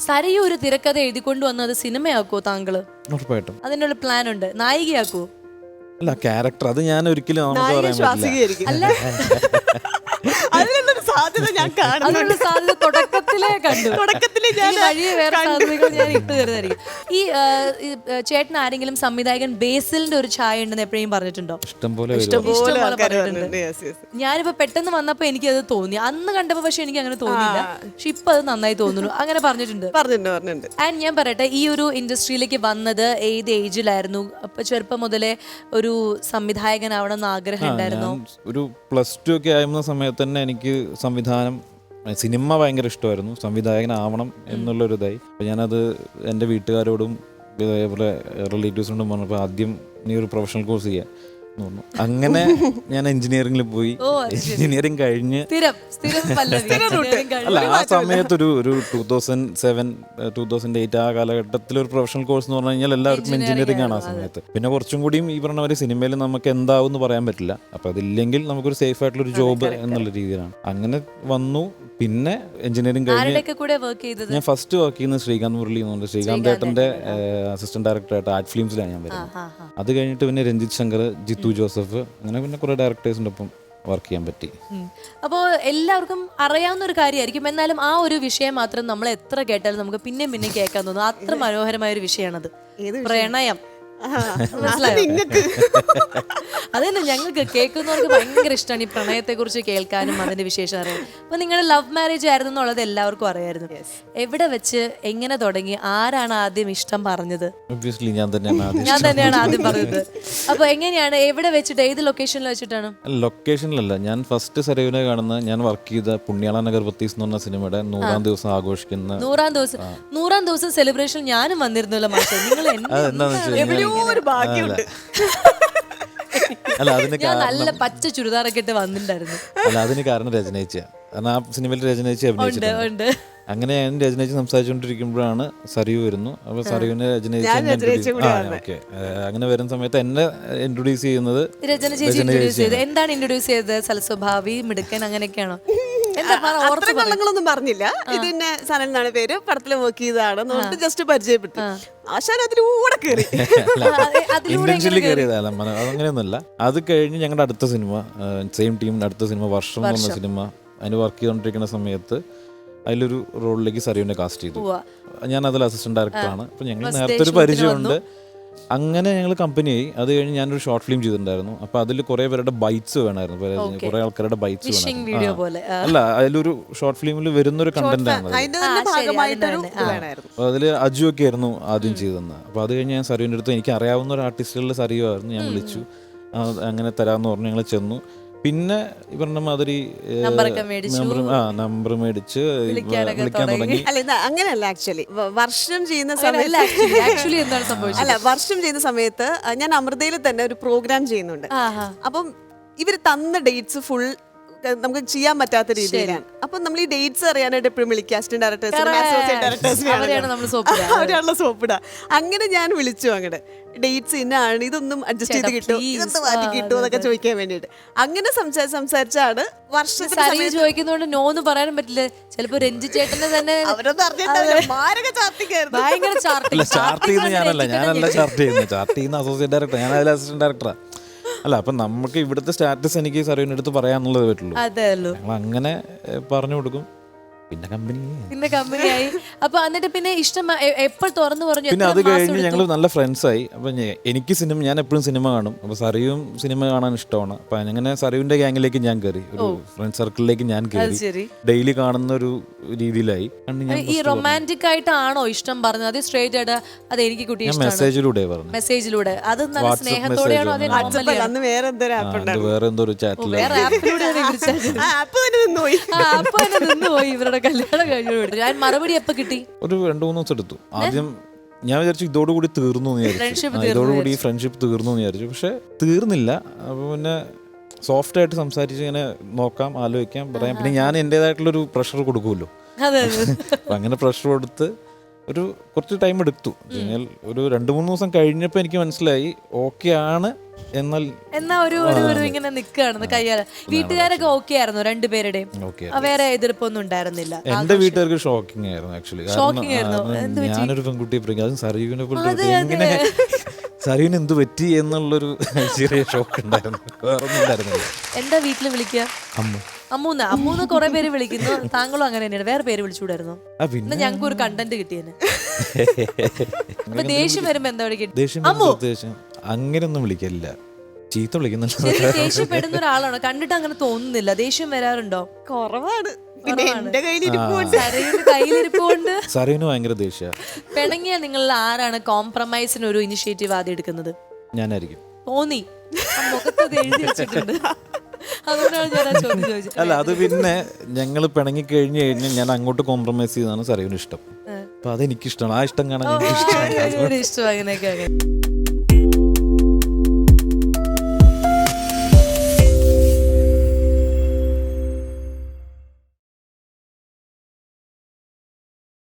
സരയു ഒരു തിരക്കഥ എഴുതിക്കൊണ്ട് വന്നത് സിനിമയാക്കുവോ താങ്കള്? ഉറപ്പായിട്ടും. അതിനുള്ള പ്ലാൻ ഉണ്ട്. നായികയാക്കുവോ? അല്ല, ക്യാരക്ടർ അത് ഞാൻ ഒരിക്കലും നമുക്ക് പറയാൻ പറ്റില്ല. അല്ല, അതിനുള്ളൊരു സാധ്യത ഞാൻ കാണുന്നു. അതിനുള്ള സാധ്യത തുടക്കത്തിലേ കണ്ടു. തുടക്കത്തിലേ ഈ വഴിയെ വേറെ സാധ്യതകൾ ഞാൻ ഇട്ട് തരുന്നതായിരിക്കും. ഈ ചേട്ടൻ ആരെങ്കിലും സംവിധായകൻ ബേസിലിന്റെ ഒരു ഛായ ഉണ്ടെന്ന് എപ്പോഴും പറഞ്ഞിട്ടുണ്ടോ? ഇഷ്ടംപോലെ ഇഷ്ടംപോലെ പറഞ്ഞിട്ടുണ്ട്. ഞാനിപ്പോ പെട്ടെന്ന് വന്നപ്പോ എനിക്കത് തോന്നി. അന്ന് കണ്ടപ്പോ പക്ഷെ എനിക്ക് അങ്ങനെ തോന്നിയില്ല. പക്ഷെ ഇപ്പൊ അത് നന്നായി തോന്നുന്നു. അങ്ങനെ പറഞ്ഞിട്ടുണ്ട്. ആൻഡ് ഞാൻ പറയട്ടെ, ഈ ഒരു ഇൻഡസ്ട്രിയിലേക്ക് വന്നത് ഏത് ഏജിലായിരുന്നു? അപ്പൊ ചെറുപ്പം മുതലേ ഒരു സംവിധായകനാവണം എന്ന് ആഗ്രഹം ഉണ്ടായിരുന്നോ? ഒരു +2 ഒക്കെ ആയിരുന്ന സമയത്ത് തന്നെ എനിക്ക് സംവിധാനം, സിനിമ ഭയങ്കര ഇഷ്ടമായിരുന്നു. സംവിധായകനാവണം എന്നുള്ളൊരു ഇതായി. അപ്പോൾ ഞാനത് എൻ്റെ വീട്ടുകാരോടും അതേപോലെ റിലേറ്റീവ്സിനോടും പറഞ്ഞപ്പോൾ ആദ്യം നീ ഒരു പ്രൊഫഷണൽ കോഴ്സ് ചെയ്യാൻ പറഞ്ഞു. അങ്ങനെ ഞാൻ എഞ്ചിനീയറിംഗിൽ പോയി. എഞ്ചിനീയറിംഗ് കഴിഞ്ഞ് അല്ല, ആ സമയത്തൊരു 2007 2008 ആ കാലഘട്ടത്തിൽ ഒരു പ്രൊഫഷണൽ കോഴ്സ് എന്ന് പറഞ്ഞു കഴിഞ്ഞാൽ എല്ലാവർക്കും എഞ്ചിനീയറിംഗ് ആണ് ആ സമയത്ത്. പിന്നെ കുറച്ചും കൂടിയും ഈ പറഞ്ഞ പോലെ സിനിമയിൽ നമുക്ക് എന്താവും എന്ന് പറയാൻ പറ്റില്ല. അപ്പോൾ അതില്ലെങ്കിൽ നമുക്കൊരു സേഫ് ആയിട്ടുള്ളൊരു ജോബ് എന്നുള്ള രീതിയിലാണ് അങ്ങനെ വന്നു. പിന്നെ എഞ്ചിനീയറിംഗ് കഴിഞ്ഞ് ഞാൻ ഫസ്റ്റ് വർക്ക് ചെയ്യുന്നത് ശ്രീകാന്ത് മുരളി എന്നുണ്ട്. ശ്രീകാന്ത് ഏട്ടൻ്റെ അസിസ്റ്റന്റ് ഡയറക്ടറായിട്ട് ആർട്ട് ഫിലിംസിലാണ് ഞാൻ വരുന്നത്. അത് കഴിഞ്ഞിട്ട് പിന്നെ രഞ്ജിത്ത് ശങ്കർ, ജിത്തു ജോസഫ്, അങ്ങനെ പിന്നെ കുറെ ഡയറക്ടേഴ്സിൻ്റെ ഒപ്പം വർക്ക് ചെയ്യാൻ പറ്റി. അപ്പോൾ എല്ലാവർക്കും അറിയാവുന്ന ഒരു കാര്യമായിരിക്കും. എന്നാലും ആ ഒരു വിഷയം മാത്രം നമ്മൾ എത്ര കേട്ടാലും നമുക്ക് പിന്നെ പിന്നെ കേൾക്കാൻ തോന്നും. അത്ര മനോഹരമായ ഒരു വിഷയമാണത്, പ്രണയം. അതന്നെ, ഞങ്ങൾക്ക് കേൾക്കുന്നവർക്ക് ഭയങ്കര ഇഷ്ടമാണ് ഈ പ്രണയത്തെ കുറിച്ച് കേൾക്കാനും അതിന്റെ വിശേഷം അറിയാൻ. അപ്പൊ നിങ്ങളുടെ ലവ് മാരേജ് ആയിരുന്നു എന്നുള്ളത് എല്ലാവർക്കും അറിയായിരുന്നു. എവിടെ വെച്ച്, എങ്ങനെ തുടങ്ങി, ആരാണ് ആദ്യം ഇഷ്ടം പറഞ്ഞത്? ഞാൻ തന്നെയാണ് ആദ്യം പറഞ്ഞത്. അപ്പൊ എങ്ങനെയാണ്, എവിടെ വെച്ചിട്ട്, ഏത് ലൊക്കേഷനിൽ വെച്ചിട്ടാണ്? ലൊക്കേഷനിലല്ല, ഞാൻ ഫസ്റ്റ് സരയുനെ കാണുന്ന, ഞാൻ വർക്ക് ചെയ്ത പുണ്യാള നഗർ ബത്തീസ് എന്ന് പറഞ്ഞ സിനിമയുടെ 100ാം ദിവസം ആഘോഷിക്കുന്ന 100ാം ദിവസം സെലിബ്രേഷൻ ഞാനും വന്നിരുന്നല്ലോ. മാഷെ, നിങ്ങൾ അല്ല, അതിന് നല്ല പച്ച ചുരിദാറൊക്കെ ഇട്ട് വന്നിട്ടുണ്ടായിരുന്നു. അല്ല, അതിന് കാരണം രചനയിച്ച, കാരണം ആ സിനിമയിൽ രചനയിച്ച് അഭിനയിച്ചിട്ടുണ്ട്. അങ്ങനെ ഞാൻ രചനയിച്ച് സംസാരിച്ചുകൊണ്ടിരിക്കുമ്പോഴാണ് സരയു വരുന്നു. അപ്പൊ സരയുവിനെ ഓക്കെ, അങ്ങനെ വരുന്ന സമയത്ത് എന്നെ ഇൻട്രൊഡ്യൂസ് ചെയ്യുന്നത് രചന ചേച്ചി. എന്താണ് ഇൻട്രൊഡ്യൂസ് ചെയ്തത്? സൽസ്വഭാവി, മിടുക്കൻ, അങ്ങനെയൊക്കെയാണോ? ൊന്നും പറഞ്ഞില്ല. ഇതിന്റെ സനൽ എന്നാണ് പേര്, പടത്തിൽ വർക്ക് ചെയ്തതാണ്, ജസ്റ്റ് പരിചയപ്പെട്ടു. ആശാൻ അതിലൂടെ കയറി, ഇന്റൻഷനലി കയറിയതല്ല, അതങ്ങനെയൊന്നുമല്ല. അത് കഴിഞ്ഞ് ഞങ്ങളുടെ അടുത്ത സിനിമ, സെയിം ടീമിന്റെ അടുത്ത സിനിമ വർഷം എന്ന സിനിമ, അതിന് വർക്ക് ചെയ്തുകൊണ്ടിരിക്കുന്ന സമയത്ത് അതിലൊരു റോളിലേക്ക് സരയുവിനെ കാസ്റ്റ് ചെയ്തു. ഞാൻ അതിൽ അസിസ്റ്റന്റ് ഡയറക്ടറാണ്. അപ്പൊ ഞങ്ങൾ നേരത്തെ ഒരു പരിചയമുണ്ട്. അങ്ങനെ ഞങ്ങൾ കമ്പനിയായി. അത് കഴിഞ്ഞ് ഞാനൊരു ഷോർട്ട് ഫിലിം ചെയ്തിട്ടുണ്ടായിരുന്നു. അപ്പൊ അതിൽ കുറെ പേരുടെ ബൈറ്റ്സ് വേണമായിരുന്നു, കുറെ ആൾക്കാരുടെ ബൈറ്റ്സ് വേണമായിരുന്നു. അല്ല, അതിലൊരു ഷോർട്ട് ഫിലിമിൽ വരുന്നൊരു കണ്ടന്റ് ആണ്. അതിൽ അജു ഒക്കെ ആയിരുന്നു ആദ്യം ചെയ്തെന്ന്. അപ്പൊ അത് കഴിഞ്ഞ് ഞാൻ സരയുവിൻ്റെ അടുത്ത്, എനിക്ക് അറിയാവുന്ന ഒരു ആർട്ടിസ്റ്റുകളുടെ സരയുമായിരുന്നു, ഞാൻ വിളിച്ചു. അങ്ങനെ തരാമെന്ന് പറഞ്ഞു. ഞങ്ങൾ ചെന്നു. പിന്നെ ഈ പറഞ്ഞ മാതിരി നമ്പർ മേടിച്ച് വിളിക്കാൻ തുടങ്ങി. അങ്ങനെയല്ല, ആക്ച്വലി വർഷം ചെയ്യുന്ന സമയത്ത് വർഷം ചെയ്യുന്ന സമയത്ത് ഞാൻ അമൃതയിൽ തന്നെ ഒരു പ്രോഗ്രാം ചെയ്യുന്നുണ്ട്. അപ്പം ഇവർ തന്ന ഡേറ്റ്സ് ഫുൾ നമുക്ക് ചെയ്യാൻ പറ്റാത്ത രീതിയിലാണ്. അപ്പൊ നമ്മൾ ഈ ഡേറ്റ്സ് അറിയാനായിട്ട് എപ്പോഴും വിളിക്കുക അസിസ്റ്റന്റ് ഡയറക്ടേഴ്സിനാണല്ലോ സോപ്പിട. അങ്ങനെ ഞാൻ വിളിച്ചു, അങ്ങനെ ഡേറ്റ്സ് ഇന്നാണ്, ഇതൊന്നും അഡ്ജസ്റ്റ് ചെയ്ത് കിട്ടും, ഇതൊന്നും മാറ്റി കിട്ടുമോ എന്നൊക്കെ ചോദിക്കാൻ വേണ്ടിട്ട് അങ്ങനെ സംസാരിച്ചാണ് വർഷത്തിൽ ചോദിക്കുന്നതുകൊണ്ട് നോന്ന് പറയാനും പറ്റില്ല. ചിലപ്പോ രഞ്ജി ചേട്ടനെ തന്നെ ഞാനല്ല ചാർട്ട് ചെയ്യുന്ന അസോസിയേറ്റ് ഡയറക്ടർ, ഞാൻ അതിൽ അസിസ്റ്റന്റ് ഡയറക്ടറാ. അല്ല, അപ്പൊ നമുക്ക് ഇവിടുത്തെ സ്റ്റാറ്റസ് എനിക്ക് സരയുവിൻ്റെ അടുത്ത് പറയാന്നുള്ളത് പറ്റുള്ളൂ. ഞങ്ങൾ അങ്ങനെ പറഞ്ഞു കൊടുക്കും. പിന്നെ കമ്പനിയായി. അപ്പൊ എന്നിട്ട് പിന്നെ ഇഷ്ടം എപ്പോൾ തുറന്നു പറഞ്ഞു? പിന്നെ അത് കഴിഞ്ഞ് ഞങ്ങൾ നല്ല ഫ്രണ്ട്സായി. അപ്പൊ എനിക്ക് സിനിമ, ഞാൻ എപ്പോഴും സിനിമ കാണും. അപ്പൊ സരയും സിനിമ കാണാൻ ഇഷ്ടമാണ്. അപ്പൊ അങ്ങനെ സരയുവിന്റെ ഗ്യാങ്ങിലേക്ക് ഞാൻ കയറി, ഒരു ഫ്രണ്ട് സർക്കിളിലേക്ക് ഞാൻ കയറി. ഡെയിലി കാണുന്ന ഒരു രീതിയിലായി. ഈ റൊമാൻറ്റിക് ആയിട്ടാണോ ഇഷ്ടം പറഞ്ഞത്? അത് സ്ട്രേറ്റ് ആയിട്ട് അത് എനിക്ക് കുട്ടി മെസ്സേജിലൂടെ പറഞ്ഞു. മെസ്സേജിലൂടെ അത് നല്ല സ്നേഹത്തോടെയാണോ? വേറെ എന്തോ ഒരു ചാറ്റിൽ ഇവരുടെ കല്യാണം കഴിഞ്ഞു. ഞാൻ മറുപടി എപ്പോ കിട്ടി? ഒരു 2-3 ദിവസം എടുത്തു. ആദ്യം ഞാൻ വിചാരിച്ചു ഇതോടുകൂടി തീർന്നു എന്ന് വിചാരിച്ചു, ഇതോടുകൂടി ഫ്രണ്ട്ഷിപ്പ് തീർന്നു എന്ന് വിചാരിച്ചു. പക്ഷെ തീർന്നില്ല. അപ്പൊ പിന്നെ സോഫ്റ്റ് ആയിട്ട് സംസാരിച്ച് ഇങ്ങനെ നോക്കാം, ആലോചിക്കാം, പറയാം. പിന്നെ ഞാൻ എൻ്റെതായിട്ടുള്ളൊരു പ്രഷർ കൊടുക്കുമല്ലോ. അപ്പൊ അങ്ങനെ പ്രഷർ കൊടുത്ത് ഒരു കുറച്ച് ടൈം എടുത്തു. ഒരു 2-3 ദിവസം കഴിഞ്ഞപ്പോൾ എനിക്ക് മനസ്സിലായി ഓക്കെ ആണ്. എന്നാ ഒരു ഇങ്ങനെ നിൽക്കുകയാണെന്ന് കയ്യാല. വീട്ടുകാരൊക്കെ ഓക്കെ ആയിരുന്നു രണ്ടുപേരുടെയും? വേറെ എതിർപ്പൊന്നും ഉണ്ടായിരുന്നില്ല? എന്റെ വീട്ടുകാർക്ക് ഷോക്കിംഗ് ആയിരുന്നു ആക്ച്വലി. ഞാനൊരു പെൺകുട്ടിയെ അതും സരീവിനെ സരീവിന് എന്ത് പറ്റി എന്നുള്ളൊരു ചെറിയ ഷോക്ക് ഉണ്ടായിരുന്നു. വേറൊന്നും ഉണ്ടായിരുന്നില്ല. എന്താ വീട്ടില് വിളിക്കുക? അമ്മൂന്ന് കുറെ പേര് വിളിക്കുന്നു. താങ്കളും അങ്ങനെ തന്നെയാണ്. വേറെ പേര് വിളിച്ചുകൂടായിരുന്നു? പിന്നെ ഞങ്ങൾക്ക് ഒരു കണ്ടന്റ് കിട്ടിയേനെ. ദേഷ്യം വരുമ്പോ എന്താ വിളിക്കുക? അങ്ങനെയൊന്നും വിളിക്കില്ല, ചീത്ത വിളിക്കുന്നുണ്ട്. ദേഷ്യപ്പെടുന്ന ഒരാളാണോ? കണ്ടിട്ട് അങ്ങനെ തോന്നുന്നില്ല. ദേഷ്യം വരാറുണ്ടോ? കുറവാണ്. സരീവിന് ഭയങ്കര ദേഷ്യ. പിണങ്ങിയ നിങ്ങൾ ആരാണ് കോംപ്രമൈസിന് ഒരു ഇനിഷ്യേറ്റീവ് ആദ്യം എടുക്കുന്നത്? ഞാനായിരിക്കും. തോന്നി, മുഖത്ത് എഴുതി വെച്ചിട്ടുണ്ട്. അതുകൊണ്ടാണ് ഞാൻ ആ ചോദ്യം ചോദിച്ചത്. അല്ല, അത് പിന്നെ ഞങ്ങൾ പിണങ്ങി കഴിഞ്ഞ് ഞാൻ അങ്ങോട്ട് കോംപ്രമൈസ് ചെയ്താണ് സരീവിന് ഇഷ്ടം. അപ്പൊ അതെനിക്കിഷ്ടമാണ്. ആ ഇഷ്ടം കാണാൻ ഇഷ്ടം അങ്ങനെയൊക്കെ.